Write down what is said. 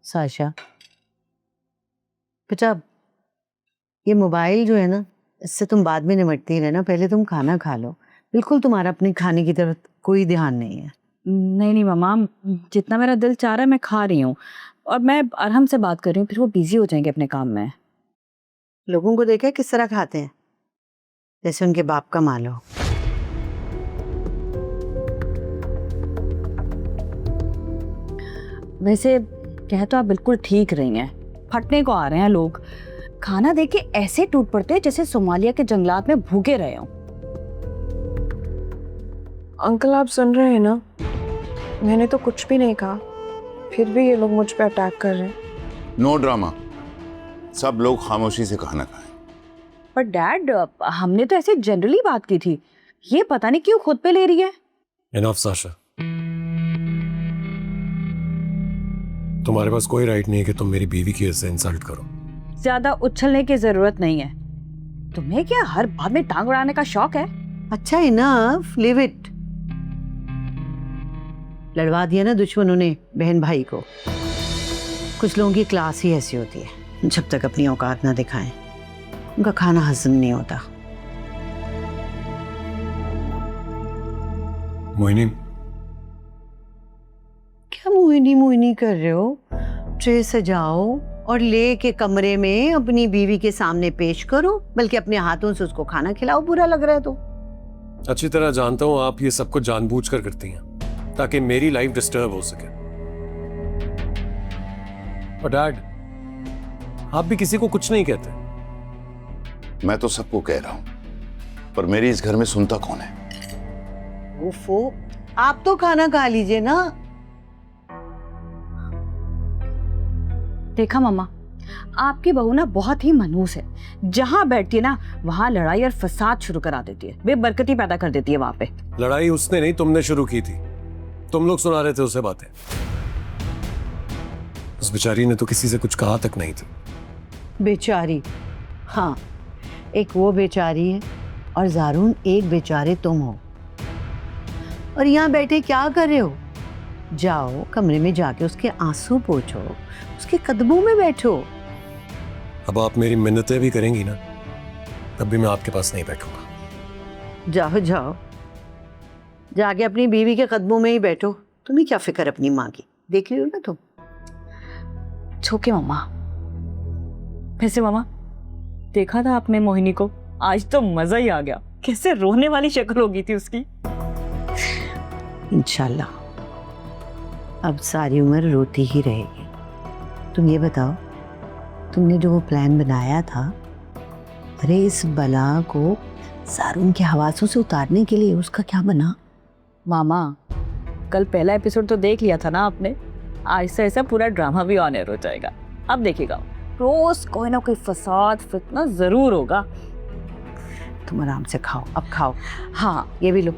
Sasha बेटा, ये mobile जो है ना, इससे तुम बाद में निपटती रहना, पहले तुम खाना खा लो। बिल्कुल तुम्हारा अपने खाने की तरफ कोई ध्यान नहीं है। नहीं नहीं मामा, जितना मेरा दिल चाह रहा है मैं खा रही हूँ, और मैं अरहम से बात कर रही हूँ, फिर वो बिजी हो जाएंगे अपने काम में। लोगों को देखा किस तरह खाते हैं, जैसे उनके बाप का माल हो। वैसे कह तो आप बिल्कुल ठीक रही हैं, फटने को आ रहे हैं लोग। खाना देके ऐसे टूट पड़ते हैं जैसे सोमालिया के जंगलात में भूखे रहे हों। अंकल आप सुन रहे हैं ना, मैंने तो कुछ भी नहीं कहा, फिर भी ये लोग मुझ पे अटैक कर रहे हैं। नो ड्रामा, सब लोग खामोशी से खाना खाएं। पर डैड, हमने तो ऐसे जनरली बात की थी, ये पता नहीं क्यों खुद पे ले रही है। इनफ साशा, तुम्हारे पास कोई राइट नहीं है कि तुम मेरी बीवी की वजह से इंसल्ट करो। ज्यादा उछलने की जरूरत नहीं है। तुम्हें क्या हर बात में टांग अड़ाने का शौक है? अच्छा इनफ, लिव इट। लड़वा दिया ना दुश्मनों ने बहन भाई को। कुछ लोगों की क्लास ही ऐसी होती है, जब तक अपनी औकात ना दिखाएं उनका खाना हजम नहीं होता। मोहिनी, क्या मोहिनी मोहिनी कर रहे हो? ट्रे सजाओ और लेके कमरे में अपनी बीवी के सामने पेश करो, बल्कि अपने हाथों से उसको खाना खिलाओ। बुरा लग रहा है तो? अच्छी तरह जानता हूं आप ये सब कुछ जानबूझकर करती हैं ताकि मेरी लाइफ डिस्टर्ब हो सके। और डैड, आप भी किसी को कुछ नहीं कहते। मैं तो सबको कह रहा हूं, पर मेरी इस घर में सुनता कौन है? ओफो, आप तो खाना खा लीजिए ना। देखा मामा, आपकी बहू ना बहुत ही मनहूस है। जहां बैठती है ना वहां लड़ाई और फसाद शुरू करा देती है, बेबरकती पैदा कर देती है वहां पे। लड़ाई उसने नहीं, तुमने शुरू की थी। तुम लोग सुना रहे थे उसे बातें। उस बेचारी ने तो किसी से कुछ कहा तक नहीं थी। बेचारी? हाँ, एक वो बेचारी है और जारून एक बेचारे तुम हो। और यहाँ बैठे क्या कर रहे हो? जाओ कमरे में जाके उसके आंसू पोंछो, उसके कदमों में बैठो। अब आप मेरी मिन्नतें भी करेंगी ना, तब भी मैं आपके पास नहीं बैठूंगा। जाओ जाओ, जाके अपनी बीवी के कदमों में ही बैठो। तुम्हें क्या फिक्र अपनी माँ की, देख रही हो ना तुम। छोके मामा। वैसे मामा, देखा था आपने मोहिनी को? आज तो मजा ही आ गया, कैसे रोने वाली शक्ल हो गई थी उसकी। इंशाल्लाह अब सारी उम्र रोती ही रहेगी। तुम ये बताओ, तुमने जो वो प्लान बनाया था, अरे इस बला को सारून के हवासों से उतारने के लिए, उसका क्या बना? मामा, कल पहला एपिसोड तो देख लिया था ना आपने, आज से ऐसा पूरा ड्रामा भी ऑन एयर हो जाएगा। अब देखिएगा, रोज कोई ना कोई फसाद फितना जरूर होगा। तुम आराम से खाओ, अब खाओ। हाँ, ये भी लो।